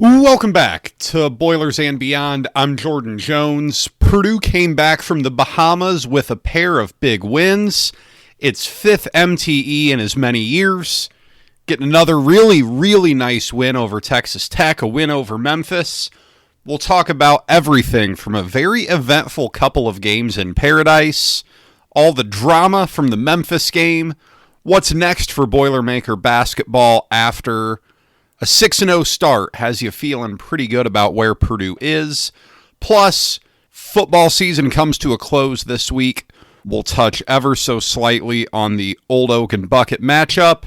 Welcome back to Boilers and Beyond. I'm Jordan Jones. Purdue came back from the Bahamas with a pair of big wins. Its fifth MTE in as many years. Getting another really nice win over Texas Tech, a win over Memphis. We'll talk about everything from a very eventful couple of games in Paradise, all the drama from the Memphis game, what's next for Boilermaker basketball after a 6-0 start has you feeling pretty good about where Purdue is. Plus, football season comes to a close this week. We'll touch ever so slightly on the Old Oaken Bucket matchup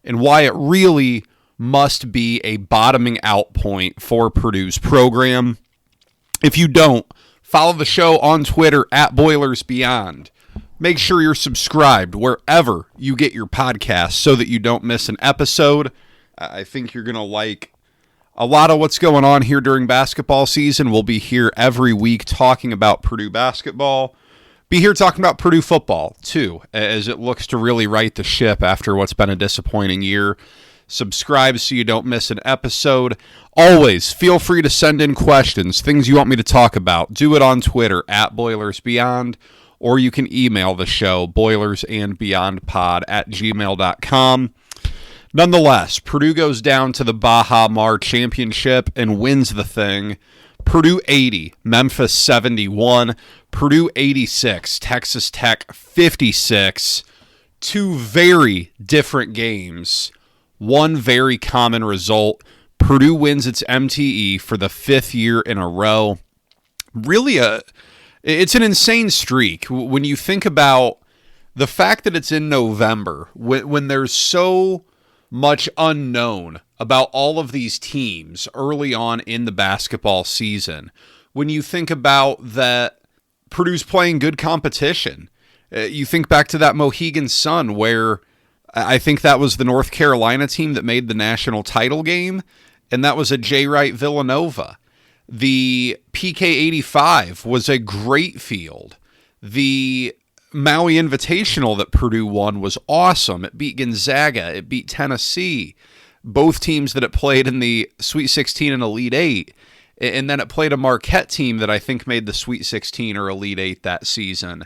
and why it really must be a bottoming out point for Purdue's program. If you don't, follow the show on Twitter at BoilersBeyond. Make sure you're subscribed wherever you get your podcasts so that you don't miss an episode. I think you're going to like a lot of what's going on here during basketball season. We'll be here every week talking about Purdue basketball. Be here talking about Purdue football, too, as it looks to really right the ship after what's been a disappointing year. Subscribe so you don't miss an episode. Always feel free to send in questions, things you want me to talk about. Do it on Twitter at BoilersBeyond, or you can email the show, boilersandbeyondpod@gmail.com. Nonetheless, Purdue goes down to the Baha Mar Championship and wins the thing. Purdue 80, Memphis 71, Purdue 86, Texas Tech 56. Two very different games. One very common result. Purdue wins its MTE for the fifth year in a row. Really, it's an insane streak when you think about the fact that it's in November, when there's so much unknown about all of these teams early on in the basketball season. When you think about that Purdue's playing good competition, you think back to that Mohegan Sun where I think that was the North Carolina team that made the national title game, and that was a J. Wright Villanova. The PK 85 was a great field. The Maui Invitational that Purdue won was awesome. It beat Gonzaga. It beat Tennessee. Both teams that it played in the Sweet 16 and Elite 8. And then it played a Marquette team that I think made the Sweet 16 or Elite 8 that season.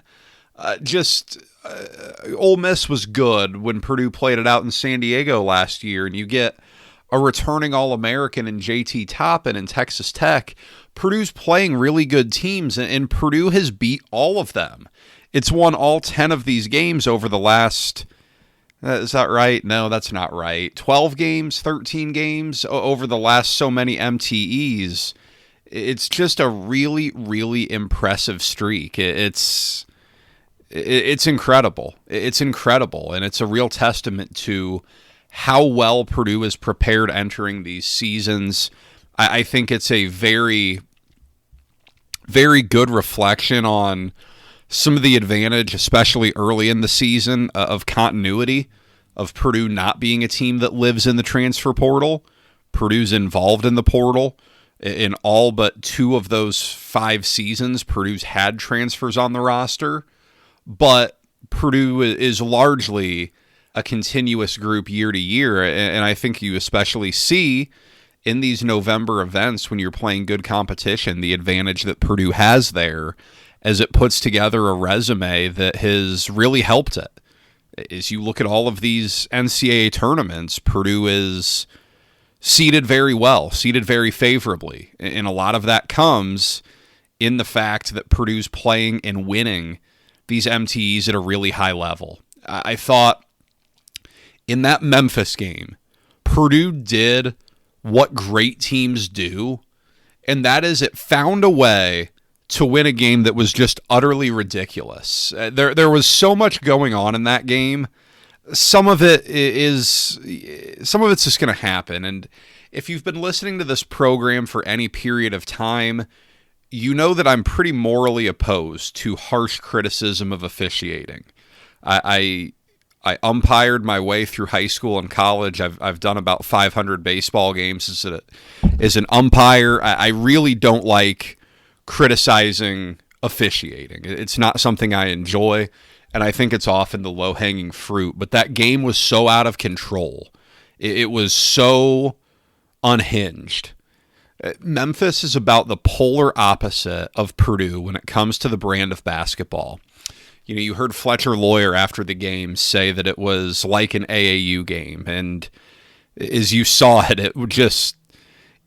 Ole Miss was good when Purdue played it out in San Diego last year, and you get a returning All-American in JT Toppin and Texas Tech. Purdue's playing really good teams, and Purdue has beat all of them. It's won all 10 of these games over the last, is that right? No, that's not right. 12 games, 13 games over the last so many MTEs. It's just a really impressive streak. It's incredible. It's incredible, and it's a real testament to how well Purdue is prepared entering these seasons. I think it's a very good reflection on some of the advantage, especially early in the season, of continuity, of Purdue not being a team that lives in the transfer portal. Purdue's involved in the portal. In all but 2 of those 5 seasons, Purdue's had transfers on the roster, but Purdue is largely a continuous group year to year, and I think you especially see in these November events when you're playing good competition, the advantage that Purdue has there as it puts together a resume that has really helped it. As you look at all of these NCAA tournaments, Purdue is seeded very well, seeded very favorably. And a lot of that comes in the fact that Purdue's playing and winning these MTEs at a really high level. I thought in that Memphis game, Purdue did what great teams do, and that is it found a way to win a game that was just utterly ridiculous. There was so much going on in that game. Some of it's just going to happen. And if you've been listening to this program for any period of time, you know that I'm pretty morally opposed to harsh criticism of officiating. I umpired my way through high school and college. I've done about 500 baseball games as an umpire. I really don't like criticizing officiating. It's not something I enjoy, and I think it's often the low-hanging fruit. But that game was so out of control. It was so unhinged. Memphis is about the polar opposite of Purdue when it comes to the brand of basketball. You know, you heard Fletcher Loyer after the game say that it was like an AAU game, and as you saw it,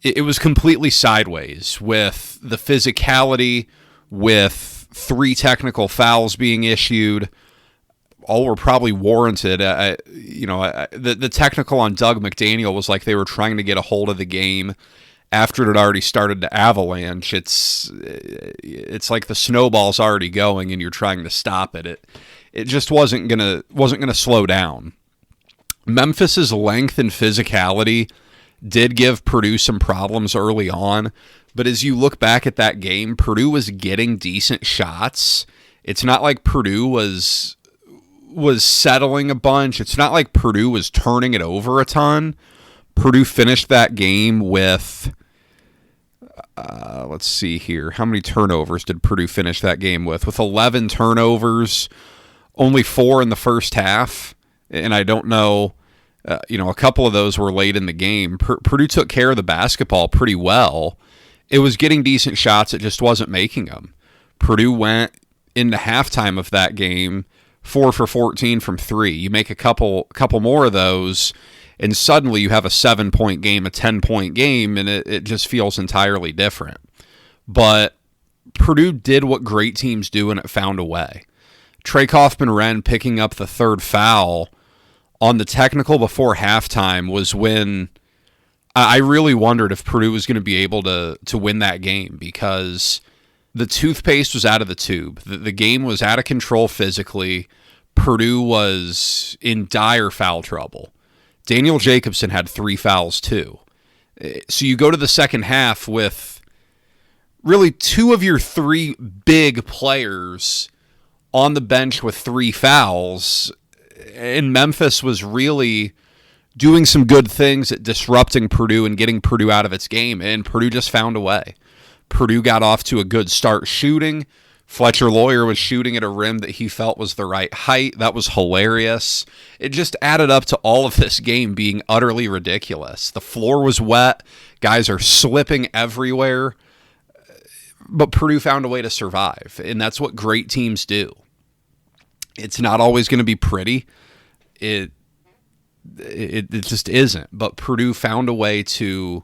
it was completely sideways with the physicality, with 3 technical fouls being issued. All were probably warranted. The technical on Doug McDaniel was like they were trying to get a hold of the game after it had already started to avalanche. It's like the snowball's already going and you're trying to stop it. It just wasn't gonna slow down. Memphis's length and physicality did give Purdue some problems early on, but as you look back at that game, Purdue was getting decent shots. It's not like Purdue was settling a bunch. It's not like Purdue was turning it over a ton. Purdue finished that game with, let's see here. How many turnovers did Purdue finish that game with? With 11 turnovers, only 4 in the first half. And I don't know, a couple of those were late in the game. Purdue took care of the basketball pretty well. It was getting decent shots. It just wasn't making them. Purdue went into halftime of that game 4 for 14 from 3. You make a couple more of those, and suddenly you have a 7-point game, a 10-point game, and it just feels entirely different. But Purdue did what great teams do, and it found a way. Trey Kaufman-Renn picking up the 3rd foul on the technical before halftime was when I really wondered if Purdue was going to be able to win that game, because the toothpaste was out of the tube. The game was out of control physically. Purdue was in dire foul trouble. Daniel Jacobson had 3 fouls too. So you go to the second half with really 2 of your 3 big players on the bench with 3 fouls, and Memphis was really doing some good things at disrupting Purdue and getting Purdue out of its game, and Purdue just found a way. Purdue got off to a good start shooting. Fletcher Loyer was shooting at a rim that he felt was the right height. That was hilarious. It just added up to all of this game being utterly ridiculous. The floor was wet. Guys are slipping everywhere. But Purdue found a way to survive, and that's what great teams do. It's not always going to be pretty. It just isn't. But Purdue found a way to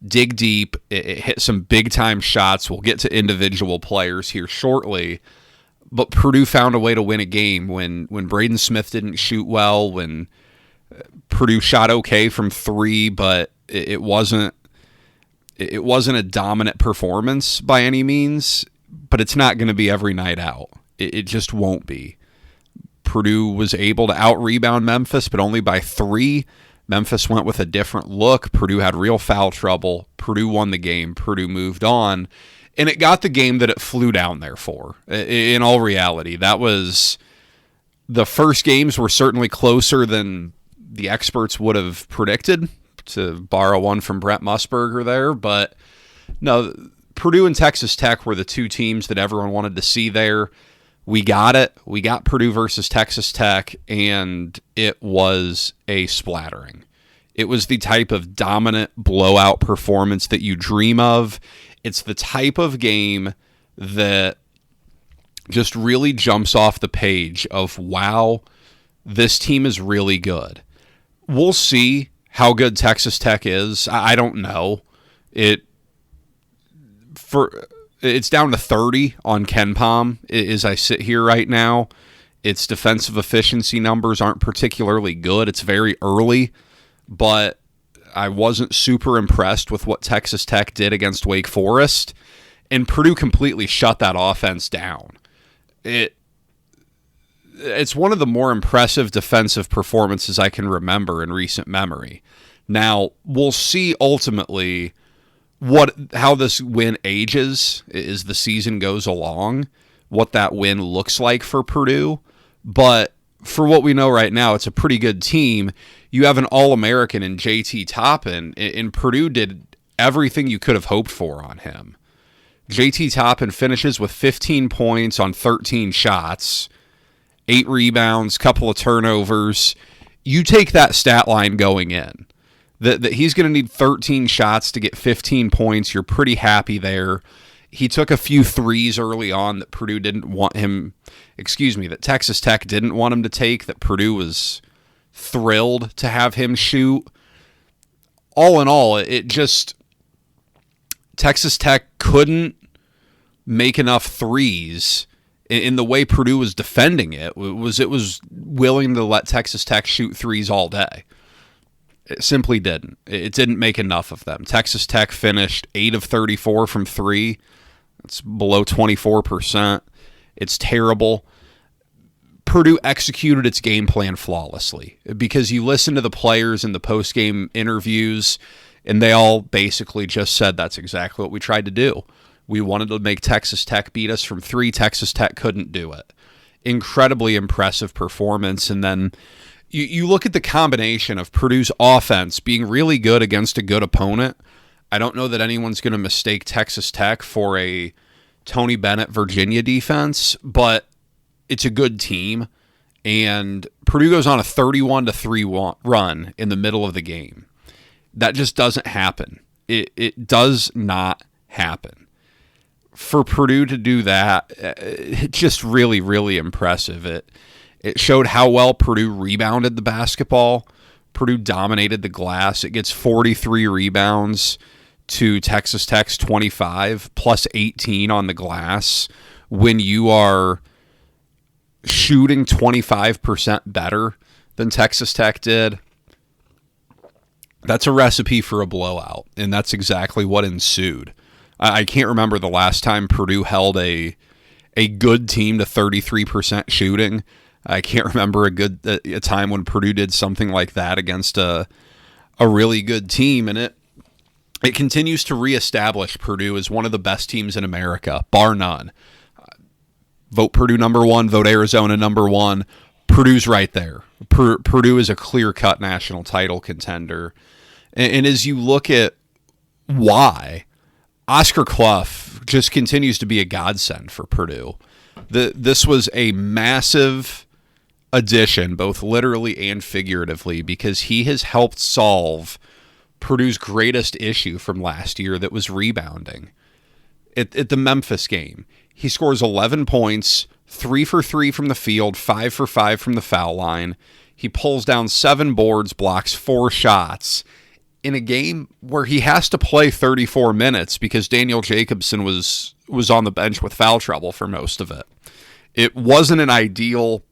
dig deep. It hit some big-time shots. We'll get to individual players here shortly. But Purdue found a way to win a game when Braden Smith didn't shoot well, when Purdue shot okay from 3, but it wasn't a dominant performance by any means, but it's not going to be every night out. It just won't be. Purdue was able to out-rebound Memphis, but only by 3. Memphis went with a different look. Purdue had real foul trouble. Purdue won the game. Purdue moved on. And it got the game that it flew down there for. In all reality, that was the first games were certainly closer than the experts would have predicted, to borrow one from Brent Musburger there. But no, Purdue and Texas Tech were the 2 teams that everyone wanted to see there. We got it. We got Purdue versus Texas Tech, and it was a splattering. It was the type of dominant blowout performance that you dream of. It's the type of game that just really jumps off the page of, wow, this team is really good. We'll see how good Texas Tech is. I don't know. It's down to 30 on KenPom as I sit here right now. Its defensive efficiency numbers aren't particularly good. It's very early, but I wasn't super impressed with what Texas Tech did against Wake Forest, and Purdue completely shut that offense down. It's one of the more impressive defensive performances I can remember in recent memory. Now, we'll see ultimately how this win ages as the season goes along, what that win looks like for Purdue. But for what we know right now, it's a pretty good team. You have an All-American in JT Toppin, and Purdue did everything you could have hoped for on him. JT Toppin finishes with 15 points on 13 shots, 8 rebounds, couple of turnovers. You take that stat line going in. that he's going to need 13 shots to get 15 points. You're pretty happy there. He took a few threes early on that Purdue didn't want him, that Texas Tech didn't want him to take, that Purdue was thrilled to have him shoot. All in all, Texas Tech couldn't make enough threes in the way Purdue was defending it. It was willing to let Texas Tech shoot threes all day. It simply didn't. It didn't make enough of them. Texas Tech finished 8 of 34 from 3. It's below 24%. It's terrible. Purdue executed its game plan flawlessly, because you listen to the players in the post-game interviews, and they all basically just said that's exactly what we tried to do. We wanted to make Texas Tech beat us from 3. Texas Tech couldn't do it. Incredibly impressive performance. And then you look at the combination of Purdue's offense being really good against a good opponent. I don't know that anyone's going to mistake Texas Tech for a Tony Bennett Virginia defense, but it's a good team. And Purdue goes on a 31-3 run in the middle of the game. That just doesn't happen. It does not happen. For Purdue to do that, it's just really, really impressive. It showed how well Purdue rebounded the basketball. Purdue dominated the glass. It gets 43 rebounds to Texas Tech's 25, plus 18 on the glass. When you are shooting 25% better than Texas Tech did, that's a recipe for a blowout, and that's exactly what ensued. I can't remember the last time Purdue held a good team to 33% shooting. I can't remember a time when Purdue did something like that against a really good team, and it continues to reestablish Purdue as one of the best teams in America, bar none. Vote Purdue number 1, vote Arizona number 1. Purdue's right there. Purdue is a clear-cut national title contender. And as you look at why, Oscar Cluff just continues to be a godsend for Purdue. This was a massive addition, both literally and figuratively, because he has helped solve Purdue's greatest issue from last year, that was rebounding. At the Memphis game, he scores 11 points, 3 for 3 from the field, 5 for 5 from the foul line. He pulls down 7 boards, blocks 4 shots in a game where he has to play 34 minutes because Daniel Jacobson was on the bench with foul trouble for most of it. It wasn't an ideal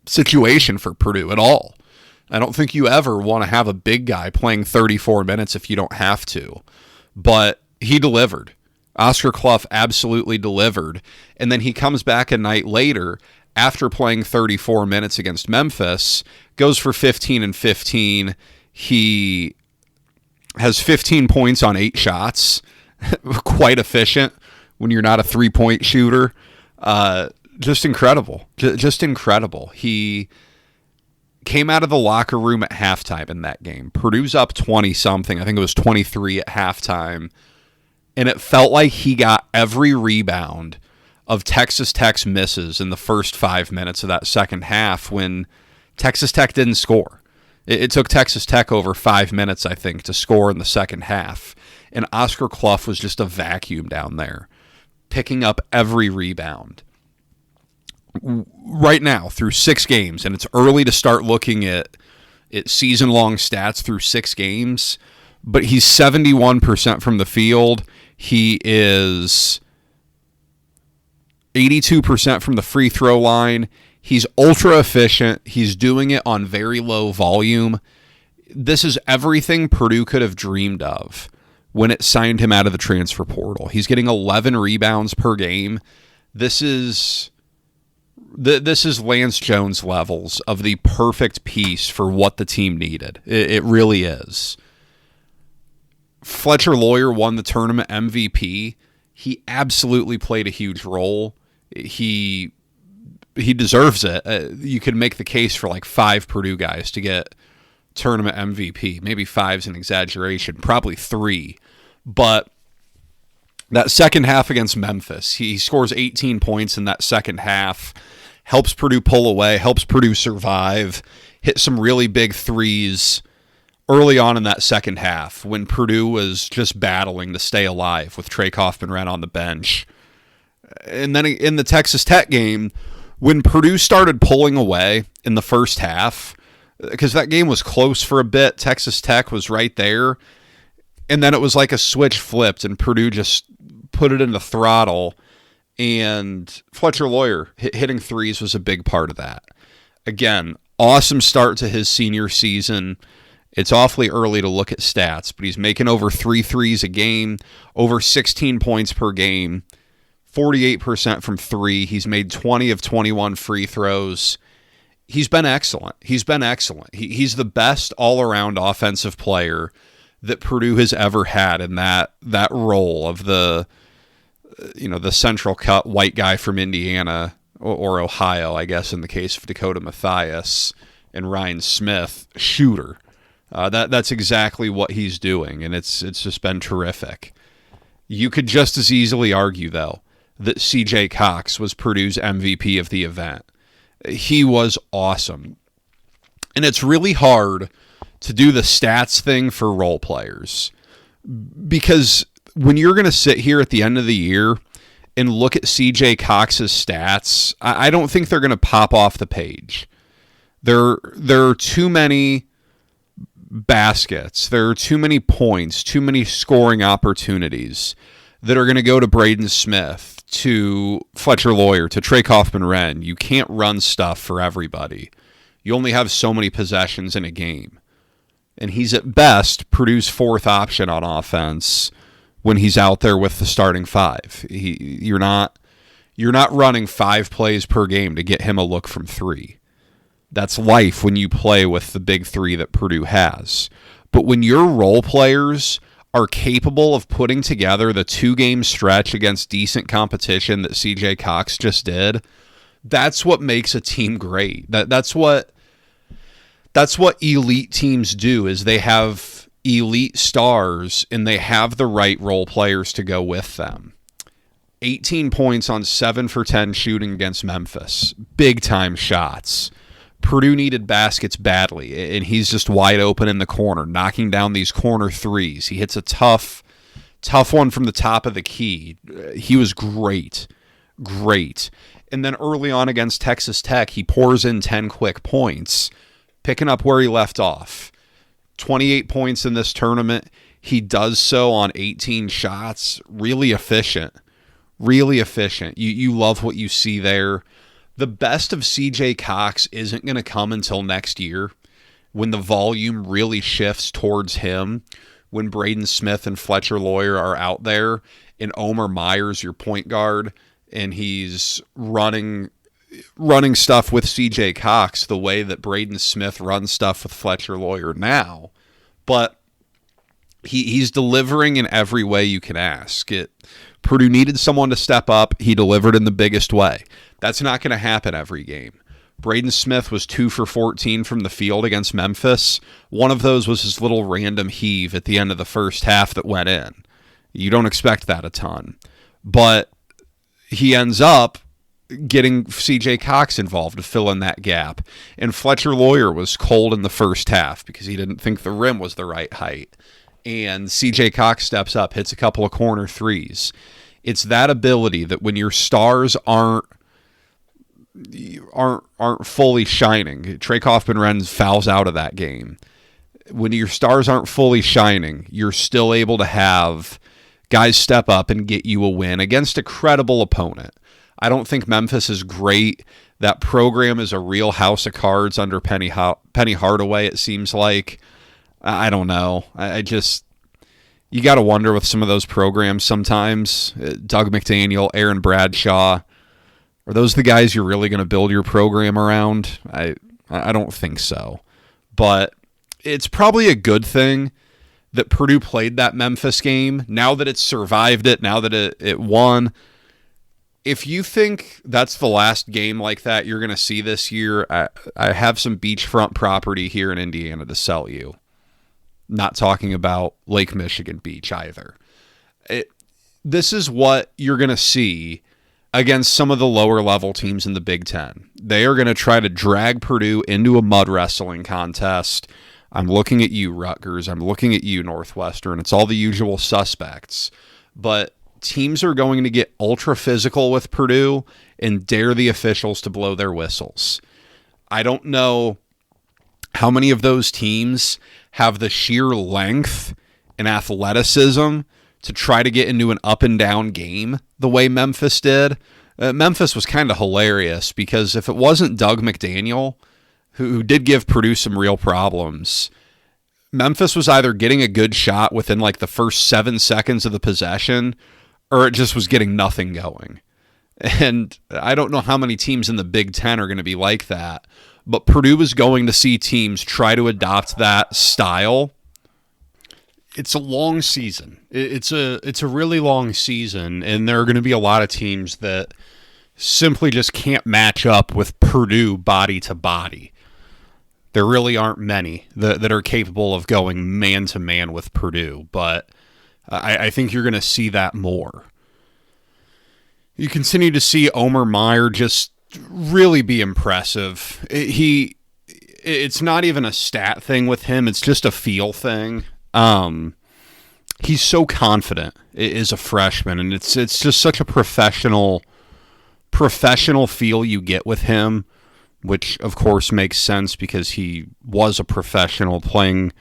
situation for Purdue at all. I don't think you ever want to have a big guy playing 34 minutes if you don't have to. But he delivered. Oscar Cluff absolutely delivered. And then he comes back a night later after playing 34 minutes against Memphis, goes for 15 and 15. He has 15 points on 8 shots. Quite efficient when you're not a three-point shooter. Just incredible. Just incredible. He came out of the locker room at halftime in that game. Purdue's up 20-something. I think it was 23 at halftime. And it felt like he got every rebound of Texas Tech's misses in the first 5 minutes of that second half when Texas Tech didn't score. It took Texas Tech over 5 minutes, I think, to score in the second half. And Oscar Cluff was just a vacuum down there, picking up every rebound. Right now, through 6 games, and it's early to start looking at season-long stats through 6 games, but he's 71% from the field. He is 82% from the free throw line. He's ultra efficient. He's doing it on very low volume. This is everything Purdue could have dreamed of when it signed him out of the transfer portal. He's getting 11 rebounds per game. This is Lance Jones levels of the perfect piece for what the team needed. It really is. Fletcher Loyer won the tournament MVP. He absolutely played a huge role. He deserves it. You could make the case for like 5 Purdue guys to get tournament MVP. Maybe 5's an exaggeration. Probably 3. But that second half against Memphis, he scores 18 points in that second half, helps Purdue pull away, helps Purdue survive, hit some really big threes early on in that second half when Purdue was just battling to stay alive with Trey Kaufman-Renn on the bench. And then in the Texas Tech game, when Purdue started pulling away in the first half, because that game was close for a bit, Texas Tech was right there, and then it was like a switch flipped, and Purdue just put it in the throttle, and Fletcher Loyer hitting threes was a big part of that. Again, awesome start to his senior season. It's awfully early to look at stats, but he's making over 3 threes a game, over 16 points per game, 48% from three. He's made 20 of 21 free throws. He's been excellent. He's the best all-around offensive player that Purdue has ever had in that role of the central cut white guy from Indiana or Ohio, I guess in the case of Dakota Mathias and Ryan Smith, shooter. That's exactly what he's doing, and it's just been terrific. You could just as easily argue, though, that C.J. Cox was Purdue's MVP of the event. He was awesome. And it's really hard to do the stats thing for role players, because when you're going to sit here at the end of the year and look at C.J. Cox's stats, I don't think they're going to pop off the page. There are too many baskets, there are too many points, too many scoring opportunities that are going to go to Braden Smith, to Fletcher Loyer, to Trey Kaufman-Renn. You can't run stuff for everybody. You only have so many possessions in a game. And he's at best Purdue's fourth option on offense when he's out there with the starting five. You're not running 5 plays per game to get him a look from 3. That's life when you play with the big 3 that Purdue has. But when your role players are capable of putting together the 2-game stretch against decent competition that C.J. Cox just did, that's what makes a team great. That's what elite teams do, is they have elite stars and they have the right role players to go with them. 18 points on 7 for 10 shooting against Memphis. Big time shots. Purdue needed baskets badly, and he's just wide open in the corner, knocking down these corner threes. He hits a tough one from the top of the key. He was great. And then early on against Texas Tech, he pours in 10 quick points, picking up where he left off. 28 points in this tournament. He does so on 18 shots. Really efficient. You love what you see there. The best of C.J. Cox isn't going to come until next year, when the volume really shifts towards him, when Braden Smith and Fletcher Loyer are out there, and Omer Myers, your point guard, and he's running stuff with C.J. Cox the way that Braden Smith runs stuff with Fletcher Loyer now. But he's delivering in every way you can ask. Purdue needed someone to step up. He delivered in the biggest way. That's not going to happen every game. Braden Smith was 2 for 14 from the field against Memphis. One of those was his little random heave at the end of the first half that went in. You don't expect that a ton. But he ends up getting C.J. Cox involved to fill in that gap. And Fletcher Loyer was cold in the first half because he didn't think the rim was the right height. And C.J. Cox steps up, hits a couple of corner threes. It's that ability that when your stars aren't fully shining, Trey Kaufman-Renn fouls out of that game. When your stars aren't fully shining, you're still able to have guys step up and get you a win against a credible opponent. I don't think Memphis is great. That program is a real house of cards under Penny Hardaway, it seems like. I don't know. You got to wonder with some of those programs sometimes. Doug McDaniel, Aaron Bradshaw, are those the guys you're really going to build your program around? I don't think so. But it's probably a good thing that Purdue played that Memphis game, now that it's survived it, now that it won. If you think that's the last game like that you're going to see this year, I have some beachfront property here in Indiana to sell you. Not talking about Lake Michigan Beach either. This is what you're going to see against some of the lower level teams in the Big Ten. They are going to try to drag Purdue into a mud wrestling contest. I'm looking at you, Rutgers. I'm looking at you, Northwestern. It's all the usual suspects. But teams are going to get ultra physical with Purdue and dare the officials to blow their whistles. I don't know how many of those teams have the sheer length and athleticism to try to get into an up and down game the way Memphis did. Memphis was kind of hilarious because if it wasn't Doug McDaniel, who did give Purdue some real problems, Memphis was either getting a good shot within like the first 7 seconds of the possession, or it just was getting nothing going. And I don't know how many teams in the Big Ten are going to be like that, but Purdue is going to see teams try to adopt that style. It's a long season. It's a really long season, and there are going to be a lot of teams that simply just can't match up with Purdue body to body. There really aren't many that are capable of going man-to-man with Purdue, but I think you're going to see that more. You continue to see Omer Meyer just really be impressive. It's not even a stat thing with him. It's just a feel thing. He's so confident as a freshman, and it's just such a professional feel you get with him, which of course makes sense because he was a professional playing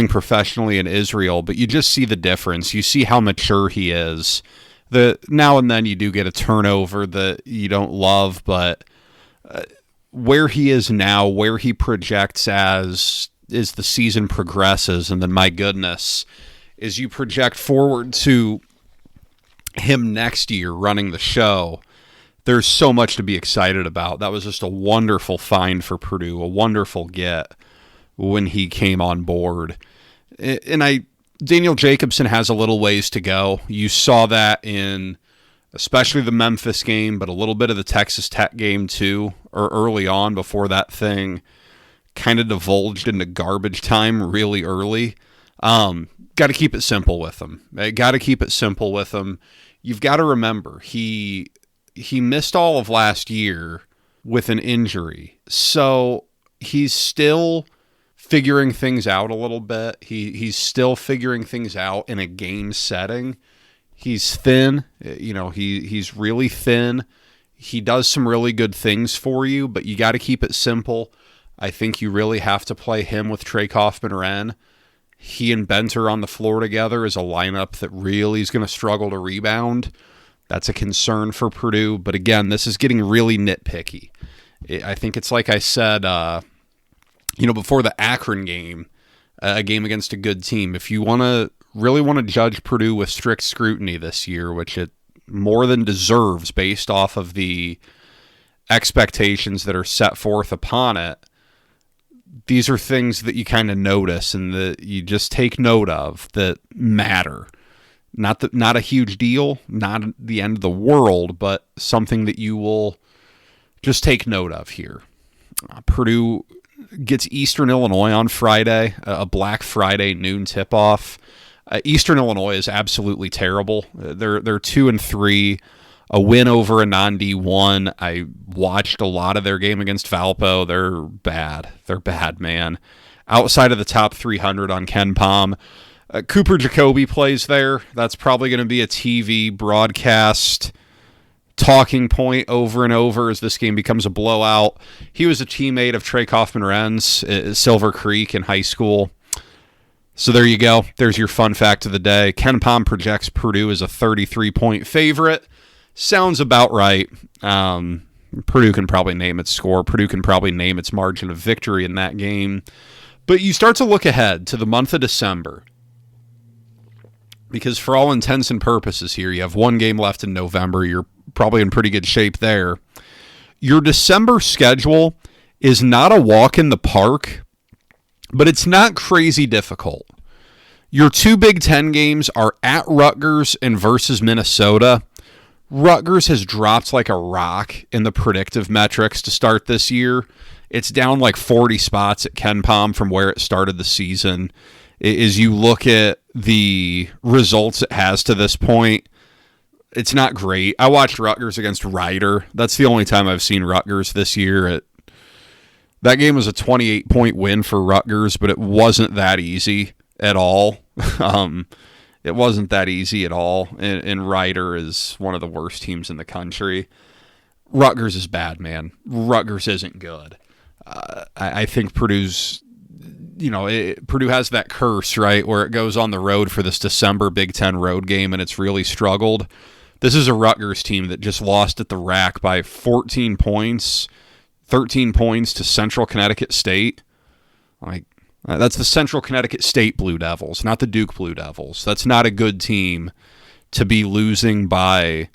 professionally in Israel. But you just see the difference. You see how mature he is. Now and then you do get a turnover that you don't love, but where he is now, where he projects as the season progresses, and then my goodness, as you project forward to him next year running the show, there's so much to be excited about. That was just a wonderful find for Purdue, a wonderful get when he came on board. And Daniel Jacobson has a little ways to go. You saw that in especially the Memphis game, but a little bit of the Texas Tech game too, or early on before that thing kind of divulged into garbage time really early. Got to keep it simple with him. Got to keep it simple with him. You've got to remember, he missed all of last year with an injury. So he's still figuring things out a little bit. He's still figuring things out in a game setting. He's thin. He's really thin. He does some really good things for you, but you got to keep it simple. I think you really have to play him with Trey Kaufman-Renn. He and Benter on the floor together is a lineup that really is going to struggle to rebound. That's a concern for Purdue. But again, this is getting really nitpicky. I think it's like I said, before the Akron game, a game against a good team. If you really want to judge Purdue with strict scrutiny this year, which it more than deserves based off of the expectations that are set forth upon it, these are things that you kind of notice and that you just take note of that matter. Not a huge deal, not the end of the world, but something that you will just take note of here. Purdue gets Eastern Illinois on Friday, a Black Friday noon tip-off. Eastern Illinois is absolutely terrible. They're 2-3. A win over a non-D1. I watched a lot of their game against Valpo. They're bad. They're bad, man. Outside of the top 300 on Ken Pom. Cooper Jacoby plays there. That's probably going to be a TV broadcast talking point over and over as this game becomes a blowout. He was a teammate of Trey Kaufman-Renn's at Silver Creek in high school. So there you go. There's your fun fact of the day. Ken Pom projects Purdue as a 33-point favorite. Sounds about right. Purdue can probably name its score. Purdue can probably name its margin of victory in that game. But you start to look ahead to the month of December. Because for all intents and purposes here, you have one game left in November. You're probably in pretty good shape there. Your December schedule is not a walk in the park, but it's not crazy difficult. Your two Big Ten games are at Rutgers and versus Minnesota. Rutgers has dropped like a rock in the predictive metrics to start this year. It's down like 40 spots at Ken Pom from where it started the season. As you look at the results it has to this point, it's not great. I watched Rutgers against Rider. That's the only time I've seen Rutgers this year at That game was a 28-point win for Rutgers, but it wasn't that easy at all. It wasn't that easy at all. And Ryder is one of the worst teams in the country. Rutgers is bad, man. Rutgers isn't good. I think Purdue's, Purdue has that curse, right, where it goes on the road for this December Big Ten road game, and it's really struggled. This is a Rutgers team that just lost at the rack by 14 points, 13 points to Central Connecticut State. That's the Central Connecticut State Blue Devils, not the Duke Blue Devils. That's not a good team to be losing by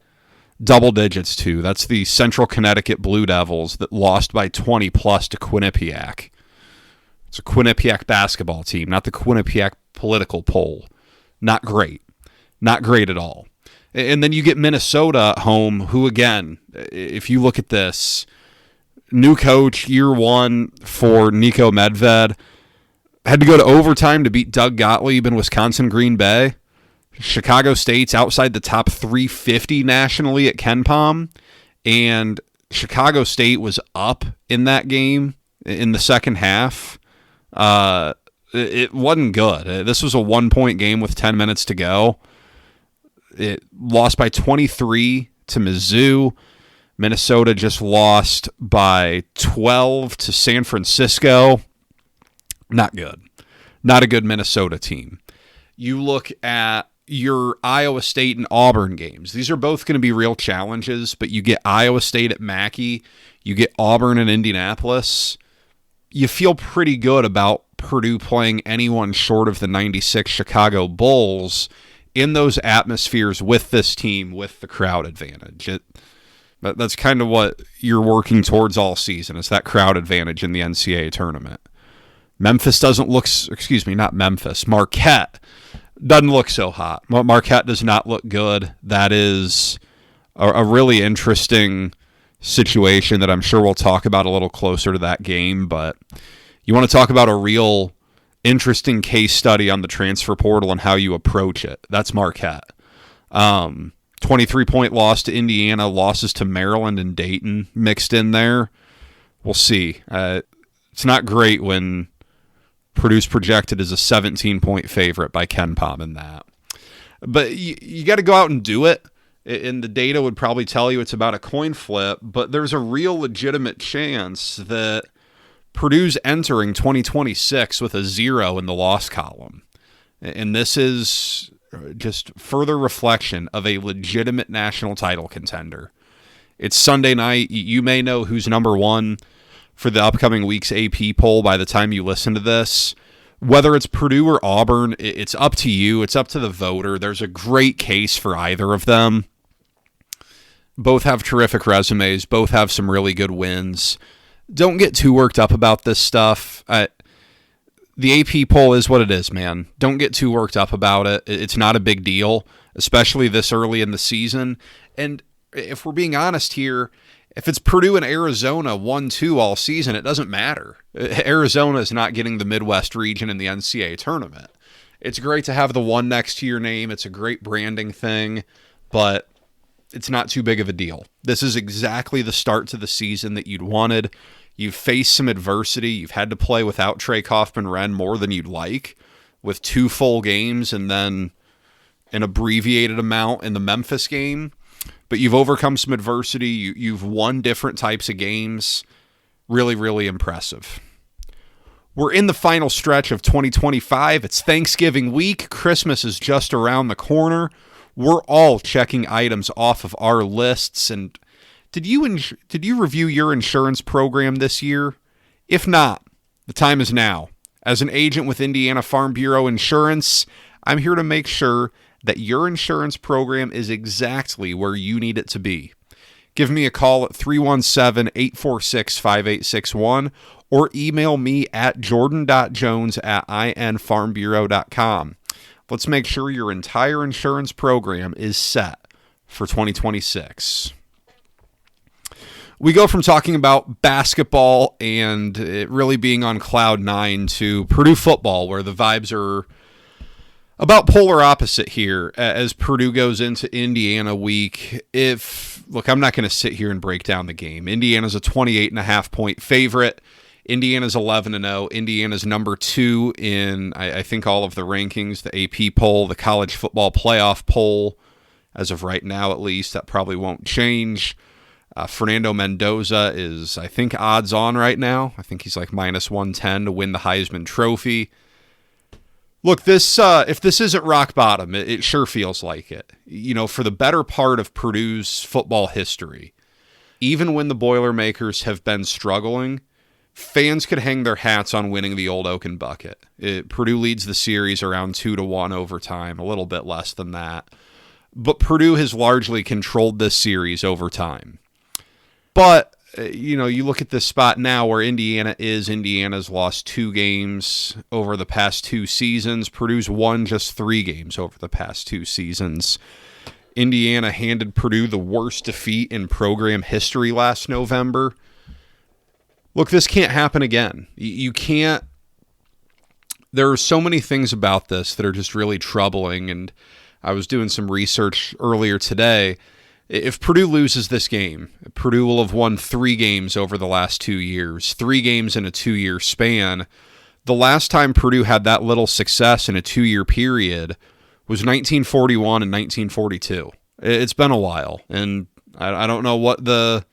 double digits to. That's the Central Connecticut Blue Devils that lost by 20 plus to Quinnipiac. It's a Quinnipiac basketball team, not the Quinnipiac political poll. Not great. Not great at all. And then you get Minnesota home, who, again, if you look at this, new coach, year one for Nico Medved, had to go to overtime to beat Doug Gottlieb in Wisconsin Green Bay. Chicago State's outside the top 350 nationally at KenPom, and Chicago State was up in that game in the second half. It wasn't good. This was a 1-point game with 10 minutes to go. It lost by 23 to Mizzou. Minnesota just lost by 12 to San Francisco. Not good. Not a good Minnesota team. You look at your Iowa State and Auburn games. These are both going to be real challenges, but you get Iowa State at Mackey, you get Auburn in Indianapolis. You feel pretty good about Purdue playing anyone short of the 96 Chicago Bulls in those atmospheres with this team, with the crowd advantage. That's kind of what you're working towards all season, is that crowd advantage in the NCAA tournament. Memphis doesn't look, not Memphis, Marquette doesn't look so hot. Marquette does not look good. That is a really interesting situation that I'm sure we'll talk about a little closer to that game, but you want to talk about a real interesting case study on the transfer portal and how you approach it. That's Marquette. 23-point loss to Indiana, losses to Maryland and Dayton mixed in there. We'll see. It's not great when Purdue's projected as a 17-point favorite by KenPom in that. But you got to go out and do it. And the data would probably tell you it's about a coin flip, but there's a real legitimate chance that Purdue's entering 2026 with a 0 in the loss column. And this is just further reflection of a legitimate national title contender. It's Sunday night. You may know who's number one for the upcoming week's AP poll by the time you listen to this. Whether it's Purdue or Auburn, it's up to you. It's up to the voter. There's a great case for either of them. Both have terrific resumes. Both have some really good wins. Don't get too worked up about this stuff. The AP poll is what it is, man. Don't get too worked up about it. It's not a big deal, especially this early in the season. And if we're being honest here, if it's Purdue and Arizona 1-2 all season, it doesn't matter. Arizona is not getting the Midwest region in the NCAA tournament. It's great to have the one next to your name. It's a great branding thing, but it's not too big of a deal. This is exactly the start to the season that you'd wanted. You've faced some adversity. You've had to play without Trey Kaufman-Renn more than you'd like, with 2 full games and then an abbreviated amount in the Memphis game. But you've overcome some adversity. You've won different types of games. Really, really impressive. We're in the final stretch of 2025. It's Thanksgiving week. Christmas is just around the corner. We're all checking items off of our lists. And did you review your insurance program this year? If not, the time is now. As an agent with Indiana Farm Bureau Insurance, I'm here to make sure that your insurance program is exactly where you need it to be. Give me a call at 317-846-5861 or email me at jordan.jones@infarmbureau.com. Let's make sure your entire insurance program is set for 2026. We go from talking about basketball and it really being on cloud 9 to Purdue football, where the vibes are about polar opposite here as Purdue goes into Indiana week. I'm not going to sit here and break down the game. Indiana's a 28.5-point favorite. Indiana's 11-0. Indiana's number 2 in, I think, all of the rankings, the AP poll, the college football playoff poll, as of right now at least. That probably won't change. Fernando Mendoza is, I think, odds on right now. I think he's like minus 110 to win the Heisman Trophy. Look, this if this isn't rock bottom, it sure feels like it. You know, for the better part of Purdue's football history, even when the Boilermakers have been struggling, fans could hang their hats on winning the Old Oaken Bucket. Purdue leads the series around 2-1 overtime, a little bit less than that. But Purdue has largely controlled this series over time. But, you know, you look at this spot now where Indiana's lost 2 games over the past 2 seasons. Purdue's won just 3 games over the past 2 seasons. Indiana handed Purdue the worst defeat in program history last November. Look, this can't happen again. You can't. There are so many things about this that are just really troubling, and I was doing some research earlier today. If Purdue loses this game, Purdue will have won 3 games over the last 2 years, 3 games in a 2-year span. The last time Purdue had that little success in a 2-year period was 1941 and 1942. It's been a while, and I don't know what the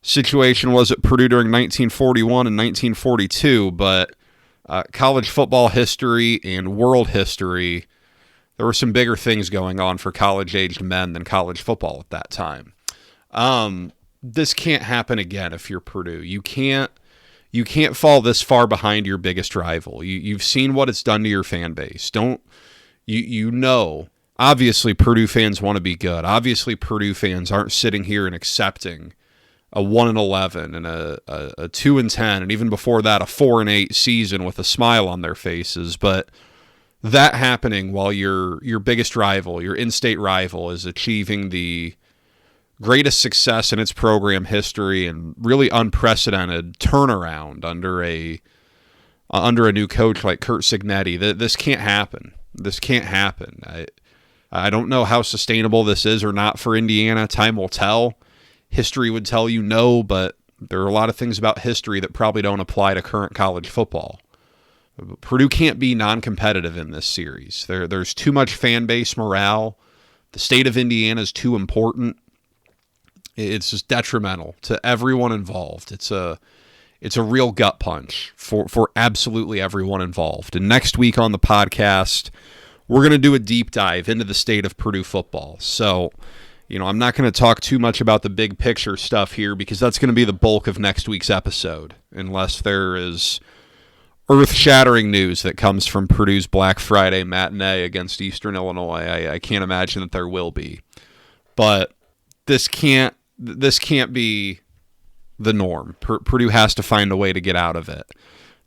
situation was at Purdue during 1941 and 1942, but college football history and world history, there were some bigger things going on for college-aged men than college football at that time. This can't happen again if you're Purdue. You can't fall this far behind your biggest rival. You've seen what it's done to your fan base. You know, obviously Purdue fans want to be good. Obviously Purdue fans aren't sitting here and accepting a 1-11 and a 2-10, and even before that a 4-8 season with a smile on their faces. But that happening while your biggest rival, your in-state rival, is achieving the greatest success in its program history and really unprecedented turnaround under a new coach like Curt Cignetti, this can't happen. This can't happen. I don't know how sustainable this is or not for Indiana. Time will tell. History would tell you no, but there are a lot of things about history that probably don't apply to current college football. Purdue can't be non-competitive in this series. There's too much fan base morale. The state of Indiana is too important. It's just detrimental to everyone involved. It's a real gut punch for absolutely everyone involved. And next week on the podcast, we're going to do a deep dive into the state of Purdue football. So, you know, I'm not going to talk too much about the big picture stuff here because that's going to be the bulk of next week's episode, unless there is earth-shattering news that comes from Purdue's Black Friday matinee against Eastern Illinois. I can't imagine that there will be. But this can't be the norm. Purdue has to find a way to get out of it.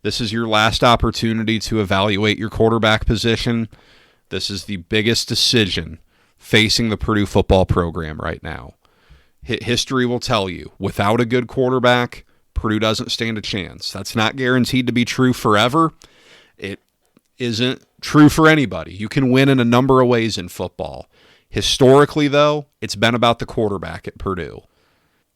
This is your last opportunity to evaluate your quarterback position. This is the biggest decision facing the Purdue football program right now. History will tell you, without a good quarterback, Purdue doesn't stand a chance. That's not guaranteed to be true forever. It isn't true for anybody. You can win in a number of ways in football. Historically, though, it's been about the quarterback at Purdue.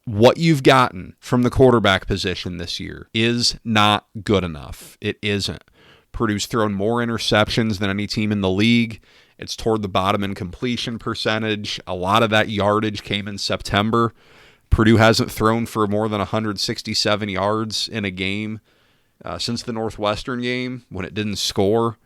What you've gotten from the quarterback position this year is not good enough. It isn't. Purdue's thrown more interceptions than any team in the league. It's toward the bottom in completion percentage. A lot of that yardage came in September. Purdue hasn't thrown for more than 167 yards in a game since the Northwestern game when it didn't score.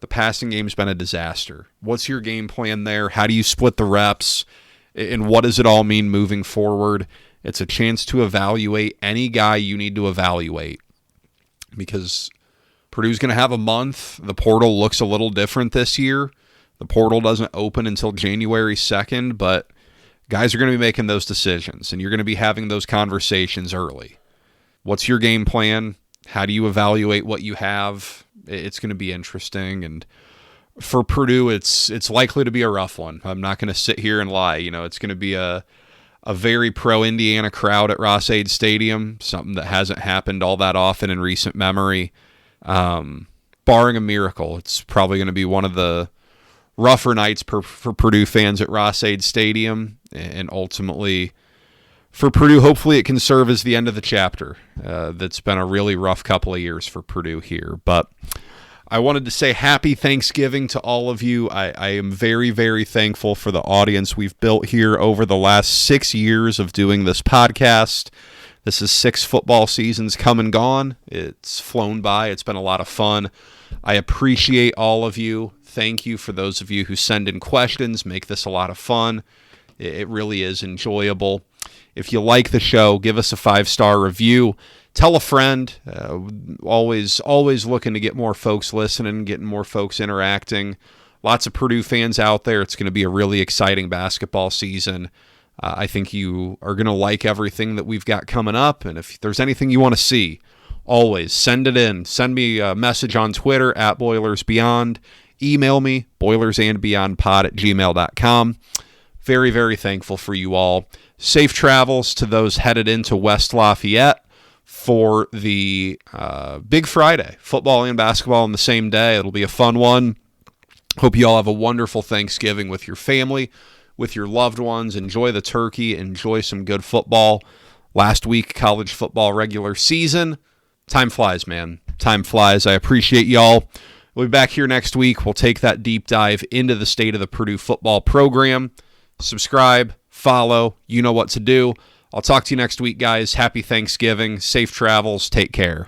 The passing game's been a disaster. What's your game plan there? How do you split the reps? And what does it all mean moving forward? It's a chance to evaluate any guy you need to evaluate because Purdue's going to have a month. The portal looks a little different this year. The portal doesn't open until January 2nd, but guys are going to be making those decisions, and you're going to be having those conversations early. What's your game plan? How do you evaluate what you have? It's going to be interesting, and for Purdue, it's likely to be a rough one. I'm not going to sit here and lie. You know, it's going to be a very pro-Indiana crowd at Ross-Ade Stadium, something that hasn't happened all that often in recent memory. Barring a miracle, it's probably going to be one of the rougher nights for Purdue fans at Ross-Ade Stadium, and ultimately for Purdue, hopefully it can serve as the end of the chapter. That's been a really rough couple of years for Purdue here. But I wanted to say happy Thanksgiving to all of you. I am very, very thankful for the audience we've built here over the last 6 years of doing this podcast. This is 6 football seasons come and gone. It's flown by. It's been a lot of fun. I appreciate all of you. Thank you for those of you who send in questions, make this a lot of fun. It really is enjoyable. If you like the show, give us a 5-star review. Tell a friend. Always looking to get more folks listening, getting more folks interacting. Lots of Purdue fans out there. It's going to be a really exciting basketball season. I think you are going to like everything that we've got coming up. And if there's anything you want to see, always send it in. Send me a message on Twitter @BoilersBeyond. Email me, boilersandbeyondpod@gmail.com. Very, very thankful for you all. Safe travels to those headed into West Lafayette for the Big Friday. Football and basketball on the same day. It'll be a fun one. Hope you all have a wonderful Thanksgiving with your family, with your loved ones. Enjoy the turkey. Enjoy some good football. Last week, college football regular season. Time flies, man. Time flies. I appreciate y'all. We'll be back here next week. We'll take that deep dive into the state of the Purdue football program. Subscribe, follow, you know what to do. I'll talk to you next week, guys. Happy Thanksgiving, safe travels, take care.